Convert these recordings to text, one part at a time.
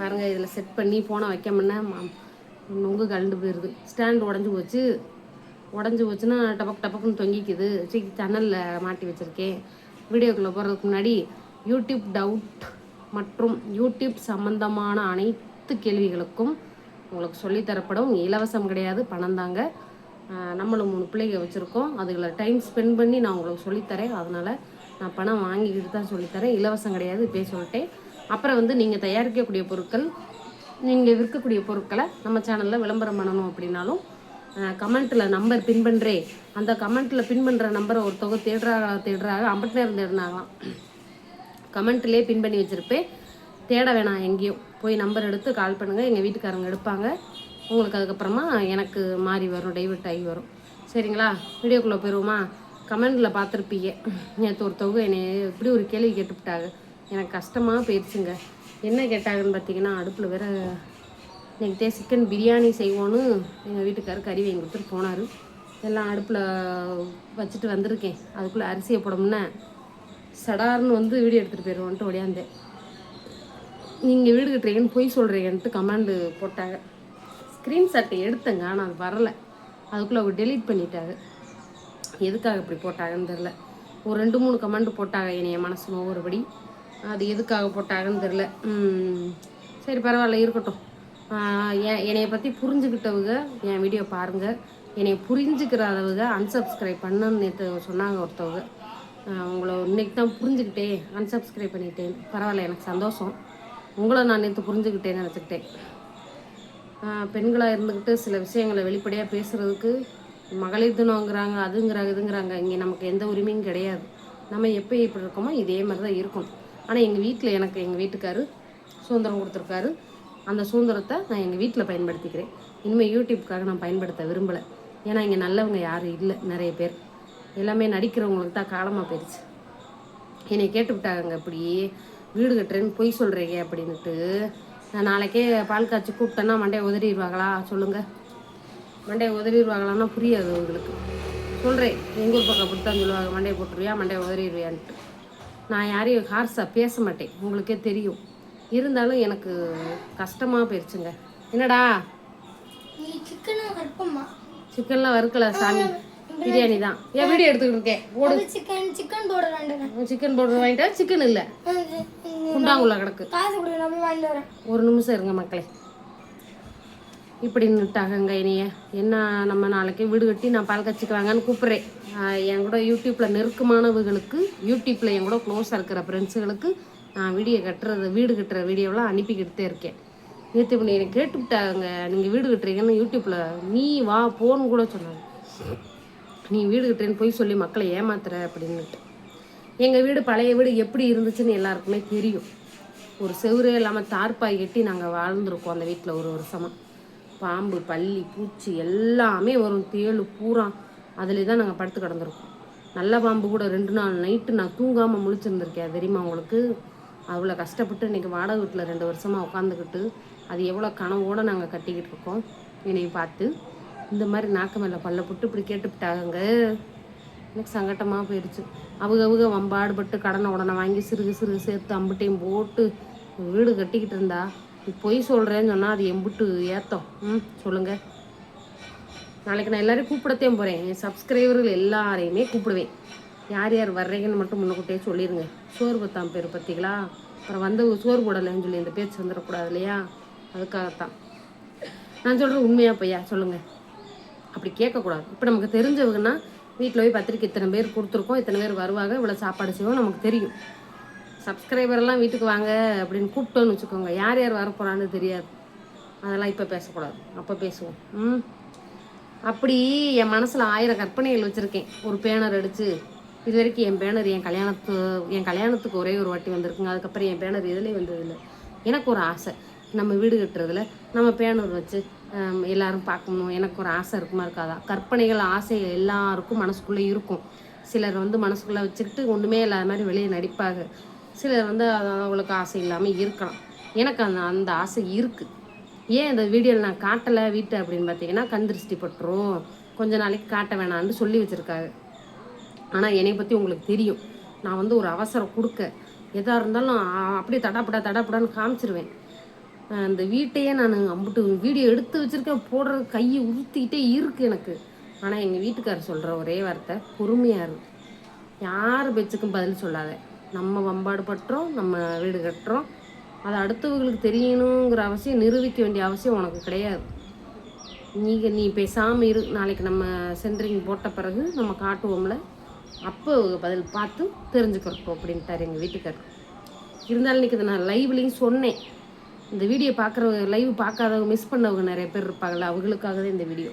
பாருங்கள். இதில் செட் பண்ணி ஃபோனை வைக்கமுன்னா நொங்கு கலண்டு போயிடுது. ஸ்டாண்டு உடஞ்சி போச்சுன்னா டபக்குன்னு தொங்கிக்குது. சேனலில் மாட்டி வச்சுருக்கேன். வீடியோக்குள்ளே போகிறதுக்கு முன்னாடி யூடியூப் டவுட் மற்றும் யூடியூப் சம்மந்தமான அனைத்து கேள்விகளுக்கும் உங்களுக்கு சொல்லித்தரப்படும். இலவசம் கிடையாது, பணம் தாங்க. நம்மளும் 3 பிள்ளைங்க வச்சுருக்கோம். அதுகளை டைம் ஸ்பெண்ட் பண்ணி நான் உங்களுக்கு சொல்லித்தரேன். அதனால் நான் பணம் வாங்கிக்கிட்டு தான் சொல்லித்தரேன், இலவசம் கிடையாது. இப்போயே சொல்லிட்டேன். அப்புறம் நீங்கள் தயாரிக்கக்கூடிய பொருட்கள், நீங்கள் விற்கக்கூடிய பொருட்களை நம்ம சேனலில் விளம்பரம் பண்ணணும் அப்படின்னாலும் கமெண்ட்டில் நம்பர் பின் பண்ணுறேன். அந்த கமெண்ட்டில் பின் பண்ணுற நம்பரை ஒருத்தவங்க தேடுறாங்க 50 நேரம் தேடினாங்களாம். கமெண்ட்லேயே பின் பண்ணி வச்சுருப்பேன். தேட வேணாம், எங்கேயும் போய் நம்பர் எடுத்து கால் பண்ணுங்கள். எங்கள் வீட்டுக்காரங்க எடுப்பாங்க. உங்களுக்கு அதுக்கப்புறமா எனக்கு மாறி வரும், டைவர்ட் ஆகி வரும். சரிங்களா? வீடியோக்குள்ளே போயிடுவோமா? கமெண்டில் பார்த்துருப்பீங்க. நேற்று ஒருத்தவங்க என்னை இப்படி ஒரு கேள்வி கேட்டுவிட்டாங்க. எனக்கு கஷ்டமாக போயிடுச்சுங்க. என்ன கேட்டாங்கன்னு பார்த்தீங்கன்னா, அடுப்பில் வேற இன்றைக்கிட்டே சிக்கன் பிரியாணி செய்வோன்னு எங்கள் வீட்டுக்காரர் கறி வாங்கி கொடுத்துட்டு போனார். எல்லாம் அடுப்பில் வச்சுட்டு வந்திருக்கேன். அதுக்குள்ளே அரிசியை போடமுன்னா சடார்னு வீடியோ எடுத்துகிட்டு போயிடுவோன்ட்டு ஓடியாந்தேன். நீங்கள் வீடு கட்டுறீங்கன்னு பொய் சொல்கிறீங்கன்ட்டு கமெண்டு போட்டாங்க. ஸ்க்ரீன்ஷாட்டை எடுத்தேங்க, ஆனால் அது வரலை. அதுக்குள்ளே அவங்க டெலீட் பண்ணிட்டாங்க. எதுக்காக இப்படி போட்டாங்கன்னு தெரில. ஒரு 2-3 கமெண்ட் போட்டாங்க என்னைய மனசு ஒவ்வொருபடி. அது எதுக்காக போட்டாங்கன்னு தெரில. சரி, பரவாயில்ல, இருக்கட்டும். என்னைய பற்றி புரிஞ்சுக்கிட்டவங்க என் வீடியோ பாருங்கள். என்னை புரிஞ்சுக்கிறாதவங்க அன்சப்ஸ்கிரைப் பண்ணுன்னு நேற்று சொன்னாங்க ஒருத்தவங்க. உங்களை இன்றைக்கி தான் புரிஞ்சுக்கிட்டேன், அன்சப்ஸ்கிரைப் பண்ணிட்டேன். பரவாயில்ல, எனக்கு சந்தோஷம். உங்களை நான் நேற்று புரிஞ்சுக்கிட்டேன்னு நினச்சிக்கிட்டேன். பெண்களாக இருந்துக்கிட்டு சில விஷயங்களை வெளிப்படையாக பேசுகிறதுக்கு மகளிர் தினங்கிறாங்க, இதுங்கிறாங்க. இங்கே நமக்கு எந்த உரிமையும் கிடையாது. நம்ம எப்போ எப்படி இருக்கோமோ இதே மாதிரி தான் இருக்கும். ஆனால் எங்கள் வீட்டில் எனக்கு எங்கள் வீட்டுக்காரர் சுதந்திரம் கொடுத்துருக்காரு. அந்த சுதந்திரத்தை நான் எங்கள் வீட்டில் பயன்படுத்திக்கிறேன். இனிமேல் யூடியூப்காக நான் பயன்படுத்த விரும்பலை. ஏன்னா இங்கே நல்லவங்க யாரும் இல்லை. நிறைய பேர் எல்லாமே நடிக்கிறவங்களுக்கு தான் காலமாக போயிடுச்சு. என்னை கேட்டுவிட்டாங்க, இப்படி வீடு கட்டுறேன்னு பொய் சொல்கிறீங்க அப்படின்ட்டு. நான் நாளைக்கே பால் காய்ச்சி கூப்பிட்டேன்னா மண்டையை உதறிடுவாங்களா சொல்லுங்கள்? மண்டையை உதறிடுவாங்களான்னா புரியாது உங்களுக்கு. சொல்கிறேன், எங்கள் ஊர் பக்கம் அப்படி தான் சொல்லுவாங்க, மண்டையை போட்டுருவியா, மண்டையை உதறிடுவியான்ட்டு. நான் யாரையும் ஹார்ஸாக பேச மாட்டேன், உங்களுக்கே தெரியும். இருந்தாலும் எனக்கு கஷ்டமாக போயிடுச்சுங்க. என்னடா சிக்கன்லாம் வறுக்கல சாமி, பிரியாணி தான். ஏன் வீடியோ எடுத்துக்கிட்டு இருக்கேன். ஓடு. சிக்கன் பவுடர் வாங்கிட்டா சிக்கன் இல்லை, குண்டாங்குள்ள கிடக்கு. ஒரு நிமிஷம் இருங்க மக்களே. இப்படி நிட்டாகங்க இனிய. என்ன நம்ம நாளைக்கு வீடு கட்டி நான் பால் கச்சிக்குவாங்கன்னு கூப்பிட்றேன். என் கூட யூடியூப்பில் நெருக்கமானவர்களுக்கு, யூடியூப்பில் என் கூட க்ளோஸாக இருக்கிற ஃப்ரெண்ட்ஸுகளுக்கு நான் வீடு கட்டுற வீடியோலாம் அனுப்பிக்கிட்டே இருக்கேன். நேற்று இப்படி என்னை கேட்டுவிட்டாங்க, நீங்கள் வீடு கட்டுறீங்கன்னு யூடியூப்பில் நீ வா போன்னு கூட சொன்னாங்க. நீ வீடு கட்டுறேன்னு போய் சொல்லி மக்களை ஏமாத்துற அப்படின்னுட்டு. எங்கள் வீடு பழைய வீடு எப்படி இருந்துச்சுன்னு எல்லாருக்குமே தெரியும். ஒரு செவரே இல்லாமல் தார்பாய் கட்டி நாங்கள் வாழ்ந்துருக்கோம் அந்த வீட்டில் ஒரு வருஷமாக. பாம்பு, பல்லி, பூச்சி எல்லாமே வரும், தேளு பூரா அதில் தான் நாங்கள் படுத்து கிடந்துருக்கோம். நல்ல பாம்பு கூட 2 நாள் நைட்டு நான் தூங்காமல் முழிச்சிருந்துருக்கேன் தெரியுமா உங்களுக்கு? அவ்வளோ கஷ்டப்பட்டு இன்றைக்கி வாடகை வீட்டில் 2 வருஷமாக உட்காந்துக்கிட்டு அது எவ்வளோ கனவோடு நாங்கள் கட்டிக்கிட்டு இருக்கோம். என்னையும் பார்த்து இந்த மாதிரி நாக்கு மேலே பல்ல போட்டு இப்படி கேட்டுவிட்டாங்க. எனக்கு சங்கட்டமாக போயிடுச்சு. அவங்க வம்பாடுபட்டு கடனை வாங்கி சிறுகு சேர்த்து அம்புட்டையும் போட்டு வீடு கட்டிக்கிட்டு இருந்தா நீ பொய் சொல்கிறேன்னு சொன்னால் அது எம்புட்டு ஏத்தம். சொல்லுங்கள். நாளைக்கு நான் எல்லோரையும் கூப்பிடத்தையும் போகிறேன். என் சப்ஸ்கிரைபர்கள் எல்லாரையுமே கூப்பிடுவேன். யார் யார் வர்றீங்கன்னு மட்டும் முன்னக்கூட்டே சொல்லிடுங்க. சோறு பத்தாம் பேர் பார்த்தீங்களா? அப்புறம் வந்து சோறு போடலைன்னு சொல்லி இந்த பேச்சு வந்துடக்கூடாது இல்லையா? அதுக்காகத்தான் நான் சொல்கிறேன். உண்மையாக பையா சொல்லுங்கள். அப்படி கேட்கக்கூடாது. இப்போ நமக்கு தெரிஞ்சவங்கன்னா வீட்டில் போய் பத்திரிக்கை இத்தனை பேர் கொடுத்துருக்கோம், இத்தனை பேர் வருவாங்க, இவ்வளோ சாப்பாடு செய்வோம், நமக்கு தெரியும். சப்ஸ்கிரைபரெல்லாம் வீட்டுக்கு வாங்க அப்படின்னு கூப்பிட்டோன்னு வச்சுக்கோங்க, யார் யார் வரப்போகிறான்னு தெரியாது. அதெல்லாம் இப்போ பேசக்கூடாது, அப்போ பேசுவோம். அப்படி என் மனசில் 1000 கற்பனைகள் வச்சுருக்கேன். ஒரு பேனர் அடித்து இது வரைக்கும் என் பேனர் என் கல்யாணத்துக்கு ஒரே ஒரு வாட்டி வந்திருக்குங்க. அதுக்கப்புறம் என் பேனர் இதுலேயே வந்ததில்லை. எனக்கு ஒரு ஆசை, நம்ம வீடு கட்டுறதுல நம்ம பேனர் வச்சு எல்லோரும் பார்க்கணும். எனக்கு ஒரு ஆசை இருக்குமா இருக்காதா? கற்பனைகள், ஆசைகள் எல்லாருக்கும் மனசுக்குள்ளே இருக்கும். சிலர் மனசுக்குள்ளே வச்சுக்கிட்டு ஒன்றுமே இல்லாத மாதிரி வெளியே நடிப்பாங்க. சிலர் அவங்களுக்கு ஆசை இல்லாமல் இருக்கலாம். எனக்கு அந்த ஆசை இருக்குது. ஏன் இந்த வீடியோவில் நான் காட்டலை வீட்டை அப்படின்னு பார்த்தீங்கன்னா, கண் திருஷ்டி பட்டுரும், கொஞ்ச நாளைக்கு காட்ட வேணான்னு சொல்லி வச்சுருக்காங்க. ஆனால் என்னை பற்றி உங்களுக்கு தெரியும். நான் ஒரு அவசரம் கொடுக்க எதாக இருந்தாலும் அப்படியே தடாப்படான்னு காமிச்சிருவேன். அந்த வீட்டையே நான் அம்பிட்டு வீடியோ எடுத்து வச்சுருக்கேன், போடுறது கையை உறுத்திக்கிட்டே இருக்குது எனக்கு. ஆனால் எங்கள் வீட்டுக்காரர் சொல்கிற ஒரே வார்த்தை, பொறுமையாக இருக்கு, யார் பேச்சுக்கும் பதில் சொல்லாத, நம்ம வம்பாடு பட்டுறோம், நம்ம வீடு கட்டுறோம், அதை அடுத்தவங்களுக்கு தெரியணுங்கிற அவசியம், நிரூபிக்க வேண்டிய அவசியம் உனக்கு கிடையாது. நீ பேசாமல் இரு, நாளைக்கு நம்ம சென்ட்ரிங் போட்ட பிறகு நம்ம காட்டுவோம்ல, அப்போ பதில் பார்த்து தெரிஞ்சுக்கிறோம் அப்படின்ட்டார் எங்கள் வீட்டுக்காரர். இருந்தாலும் இன்றைக்கி இதை நான் லைவ்லேயும் சொன்னேன். இந்த வீடியோ பார்க்குறவங்க, லைவ் பார்க்காதவங்க, மிஸ் பண்ணவங்க நிறைய பேர் இருப்பாங்கள்ல, அவங்களுக்காக தான் இந்த வீடியோ.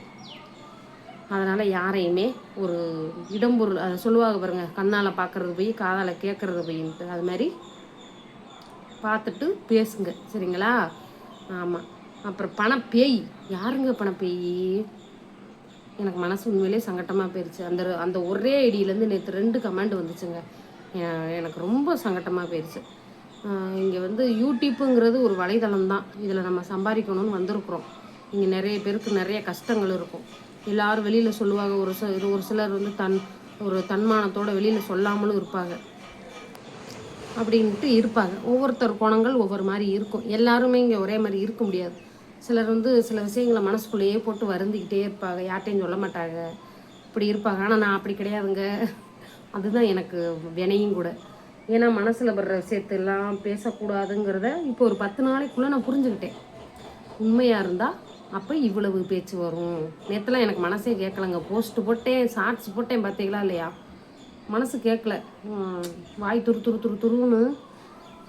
அதனால் யாரையுமே ஒரு இடம்பொருள், அதை சொல்லுவாங்க பாருங்கள், கண்ணால் பார்க்குறது போய் காதால் கேட்குறது போயின்ட்டு, அது மாதிரி பார்த்துட்டு பேசுங்க, சரிங்களா? ஆமாம். அப்புறம் பணப்பேய், யாருங்க பணப்பேய்? எனக்கு மனசு உண்மையிலே சங்கட்டமாக போயிடுச்சு. அந்த ஒரே ஐடியிலேருந்து நேற்று 2 கமெண்ட் வந்துச்சுங்க. எனக்கு ரொம்ப சங்கட்டமாக போயிடுச்சு. இங்கே வந்து யூடியூப்புங்கிறது ஒரு வலைதளம் தான், இதில் நம்ம சம்பாதிக்கணும்னு வந்திருக்கிறோம். இங்கே நிறைய பேருக்கு நிறைய கஷ்டங்கள் இருக்கும், எல்லோரும் வெளியில் சொல்லுவாங்க. ஒரு சிலர் வந்து ஒரு தன்மானத்தோடு வெளியில் சொல்லாமலும் இருப்பாங்க, அப்படின்ட்டு இருப்பாங்க. ஒவ்வொருத்தர் குணங்கள் ஒவ்வொரு மாதிரி இருக்கும், எல்லாருமே இங்கே ஒரே மாதிரி இருக்க முடியாது. சிலர் வந்து சில விஷயங்களை மனசுக்குள்ளேயே போட்டு வருந்திக்கிட்டே இருப்பாங்க, யார்ட்டையும் சொல்ல மாட்டாங்க, இப்படி இருப்பாங்க. ஆனால் நான் அப்படி கிடையாதுங்க, அதுதான் எனக்கு வினையும் கூட. ஏன்னா மனசில் வர்ற விஷயத்தெல்லாம் பேசக்கூடாதுங்கிறத இப்போ ஒரு 10 நாளைக்குள்ளே நான் புரிஞ்சுக்கிட்டேன். உண்மையாக இருந்தால் அப்போ இவ்வளவு பேச்சு வரும். நேற்றுலாம் எனக்கு மனசே கேட்கலங்க, போஸ்ட்டு போட்டேன், ஷார்ட்ஸ் போட்டேன், பார்த்தீங்களா இல்லையா? மனசு கேட்கல, வாய் துருன்னு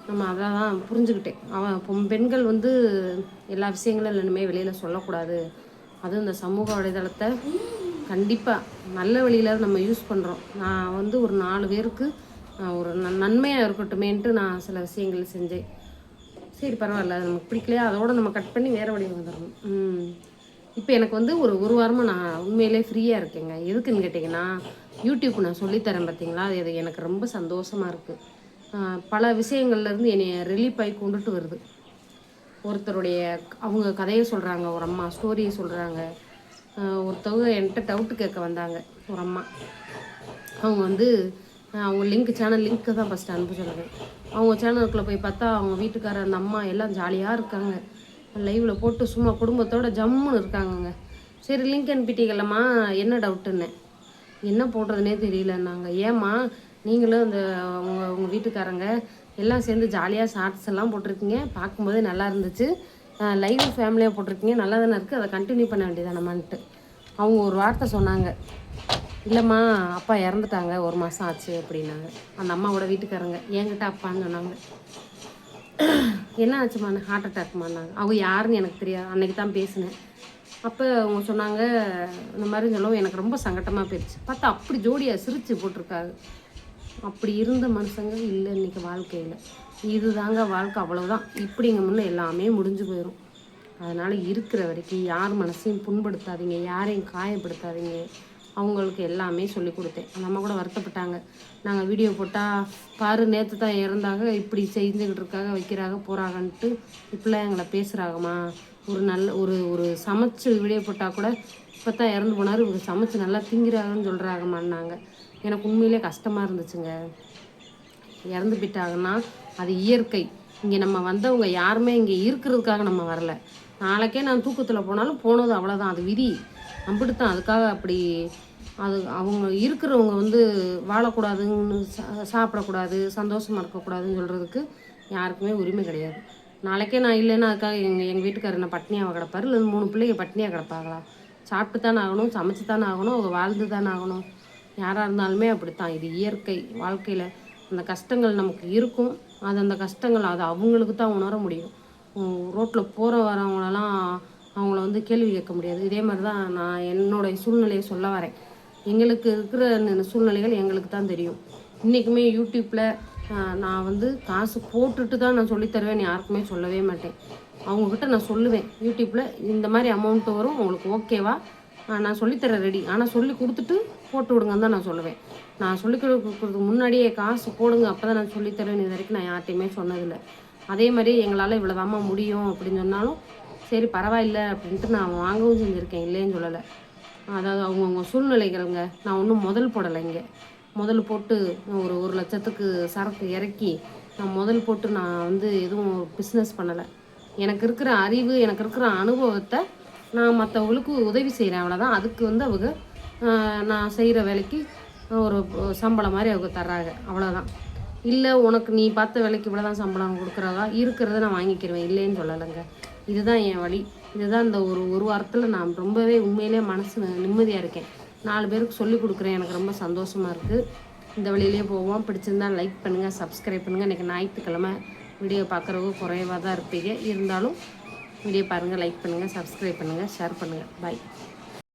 நம்ம அதை தான் புரிஞ்சுக்கிட்டேன். பெண்கள் வந்து எல்லா விஷயங்களும் இனிமேல் வெளியில் சொல்லக்கூடாது, அதுவும் இந்த சமூக வலைதளத்தை கண்டிப்பாக நல்ல வழியில் நம்ம யூஸ் பண்ணுறோம். நான் வந்து ஒரு 4 பேருக்கு ஒரு நன்மையாக இருக்கட்டுமேன்ட்டு நான் சில விஷயங்கள் செஞ்சேன். சரி பரவாயில்ல, நமக்கு பிடிக்கலையா, அதோடு நம்ம கட் பண்ணி வேறு வழி வந்துடணும். இப்போ எனக்கு வந்து ஒரு வாரமாக நான் உண்மையிலே ஃப்ரீயாக இருக்கேங்க. எதுக்குன்னு கேட்டிங்கன்னா, யூடியூப் நான் சொல்லித்தரேன் பார்த்தீங்களா, அது எனக்கு ரொம்ப சந்தோஷமாக இருக்குது. பல விஷயங்கள்லேருந்து என்னை ரிலீஃப் ஆகி கொண்டுட்டு வருது. ஒருத்தருடைய அவங்க கதையை சொல்கிறாங்க, ஒரு அம்மா ஸ்டோரியை சொல்கிறாங்க. ஒருத்தவங்க என்கிட்ட டவுட்டு கேட்க வந்தாங்க, ஒரு அம்மா. அவங்க வந்து அவங்க சேனல் லிங்க்கு தான் ஃபஸ்ட்டு அனுப்ப சொல்லுவேன். அவங்க சேனலுக்குள்ளே போய் பார்த்தா அவங்க வீட்டுக்காரர், அந்த அம்மா எல்லாம் ஜாலியாக இருக்காங்க, லைவில் போட்டு சும்மா குடும்பத்தோட ஜம்முன்னு இருக்காங்கங்க. சரி லிங்க் அனுப்பிட்டீங்களம்மா, என்ன டவுட்டுன்னு. என்ன போடுறதுனே தெரியலன்னாங்க. ஏம்மா நீங்களும் இந்த உங்கள் வீட்டுக்காரங்க எல்லாம் சேர்ந்து ஜாலியாக ஷார்ட்ஸ் எல்லாம் போட்டிருக்கீங்க, பார்க்கும்போதே நல்லா இருந்துச்சு, லைவ் ஃபேமிலியாக போட்டிருக்கீங்க, நல்லா தானே இருக்குது, அதை கண்டினியூ பண்ண வேண்டியதானம்மான்ட்டு அவங்க ஒரு வார்த்தை சொன்னாங்க. இல்லைம்மா அப்பா இறந்துட்டாங்க, 1 மாதம் ஆச்சு அப்படின்னாங்க. அந்த அம்மாவோட வீட்டுக்காரங்க என்கிட்ட அப்பான்னு சொன்னாங்க. என்ன ஆச்சுமா, ஹார்ட் அட்டாக்மான்னாங்க. அவங்க யாருன்னு எனக்கு தெரியாது, அன்றைக்கி தான் பேசினேன். அப்போ அவங்க சொன்னாங்க இந்த மாதிரி சொல்லவும் எனக்கு ரொம்ப சங்கட்டமாக போயிடுச்சு. பார்த்தா அப்படி ஜோடியாக சிரித்து போட்டிருக்காங்க. அப்படி இருந்த மனுஷங்க இல்லை இன்றைக்கி வாழ்க்கையில். இது தாங்க வாழ்க்கை, அவ்வளோதான். இப்படிங்க முன்னே எல்லாமே முடிஞ்சு போயிடும். அதனால் இருக்கிற வரைக்கும் யார் மனசையும் புண்படுத்தாதீங்க, யாரையும் காயப்படுத்தாதீங்க. அவங்களுக்கு எல்லாமே சொல்லி கொடுத்தேன். அந்த அம்மா கூட வருத்தப்பட்டாங்க, நாங்கள் வீடியோ போட்டால் பாரு நேற்று தான் இறந்தாங்க, இப்படி செஞ்சுக்கிட்டு இருக்காங்க, வைக்கிறாங்க போகிறாங்கன்ட்டு இப்படிலாம் எங்களை பேசுகிறாங்கம்மா. ஒரு சமைச்சு வீடியோ போட்டால் கூட இப்போ தான் இறந்து போனார், இவங்க சமைச்சு நல்லா திங்கிறாங்கன்னு சொல்கிறாங்கம்மான்னாங்க. எனக்கு உண்மையிலே கஷ்டமாக இருந்துச்சுங்க. இறந்து போயிட்டாங்கன்னா அது இயற்கை. இங்கே நம்ம வந்தவங்க யாருமே இங்கே இருக்கிறதுக்காக நம்ம வரல. நாளைக்கே நான் தூக்கத்தில் போனாலும் போனது அவ்வளோதான், அது விதி, அப்படித்தான். அதுக்காக அப்படி அது அவங்க இருக்கிறவங்க வந்து வாழக்கூடாதுன்னு, சாப்பிடக்கூடாது, சந்தோஷமாக இருக்கக்கூடாதுன்னு சொல்கிறதுக்கு யாருக்குமே உரிமை கிடையாது. நாளைக்கே நான் இல்லைன்னா அதுக்காக எங்கள் வீட்டுக்காரர் என்ன பட்னியாக கிடப்பார், இல்லை 3 பிள்ளைங்க பட்னியாக கிடப்பாங்களா? சாப்பிட்டு தானே ஆகணும், சமைச்சு தானே ஆகணும், அவங்க வாழ்ந்து தானே ஆகணும். யாராக இருந்தாலுமே அப்படித்தான், இது இயற்கை. வாழ்க்கையில் அந்த கஷ்டங்கள் நமக்கு இருக்கும், அந்த கஷ்டங்கள் அது அவங்களுக்கு தான் உணர முடியும். ரோட்டில் போகிற வரவங்களெல்லாம் அவங்கள வந்து கேள்வி கேட்க முடியாது. இதே மாதிரி தான் நான் என்னோடய சூழ்நிலையை சொல்ல வரேன். எங்களுக்கு இருக்கிற சூழ்நிலைகள் எங்களுக்கு தான் தெரியும். இன்றைக்குமே யூடியூப்பில் நான் வந்து காசு போட்டுட்டு தான் நான் சொல்லித்தருவேன், யாருக்குமே சொல்லவே மாட்டேன். அவங்கக்கிட்ட நான் சொல்லுவேன், யூடியூப்பில் இந்த மாதிரி அமௌண்ட்டு வரும், உங்களுக்கு ஓகேவா, நான் சொல்லித்தரேன் ரெடி, ஆனால் சொல்லி கொடுத்துட்டு போட்டு விடுங்கன்னு தான் நான் சொல்லுவேன். நான் சொல்லி கொடுக்குறதுக்கு முன்னாடியே காசு போடுங்க, அப்போ தான் நான் சொல்லித்தரேன். இது வரைக்கும் நான் யார்ட்டையுமே சொன்னதில்லை. அதே மாதிரி எங்களால் இவ்வளோதாம்மா முடியும் அப்படின்னு சொன்னாலும் சரி பரவாயில்லை அப்படின்ட்டு நான் வாங்கவும் செஞ்சுருக்கேன், இல்லைன்னு சொல்லலை. அதாவது அவங்கவுங்க சூழ்நிலைகளுங்க. நான் ஒன்றும் முதல் போடலை. இங்கே முதல் போட்டு ஒரு 1 லட்சத்துக்கு சரக்கு இறக்கி நான் முதல் போட்டு நான் வந்து எதுவும் பிஸ்னஸ் பண்ணலை. எனக்கு இருக்கிற அறிவு, எனக்கு இருக்கிற அனுபவத்தை நான் மற்றவங்களுக்கு உதவி செய்கிறேன், அவ்வளோதான். அதுக்கு வந்து அவங்க நான் செய்கிற வேலைக்கு ஒரு சம்பளம் மாதிரி அவங்க தர்றாங்க, அவ்வளோதான். இல்லை உனக்கு நீ பார்த்த வேலைக்கு இவ்வளோ தான் சம்பளம் கொடுக்குறாங்க, இருக்கிறத நான் வாங்கிக்கிடுவேன், இல்லைன்னு சொல்லலைங்க. இதுதான் என் வழி. இதுதான் இந்த ஒரு வாரத்தில் நான் ரொம்பவே உண்மையிலே மனசு நிம்மதியாக இருக்கேன். 4 பேருக்கு சொல்லிக் கொடுக்குறேன், எனக்கு ரொம்ப சந்தோஷமாக இருக்குது. இந்த வழியிலே போவோம். பிடிச்சிருந்தா லைக் பண்ணுங்கள், சப்ஸ்கிரைப் பண்ணுங்கள். இன்றைக்கி ஞாயிற்றுக்கிழமை வீடியோ பார்க்குறவங்க குறைவாக தான் இருப்பீங்க, இருந்தாலும் வீடியோ பாருங்கள், லைக் பண்ணுங்கள், சப்ஸ்கிரைப் பண்ணுங்கள், ஷேர் பண்ணுங்கள். பாய்.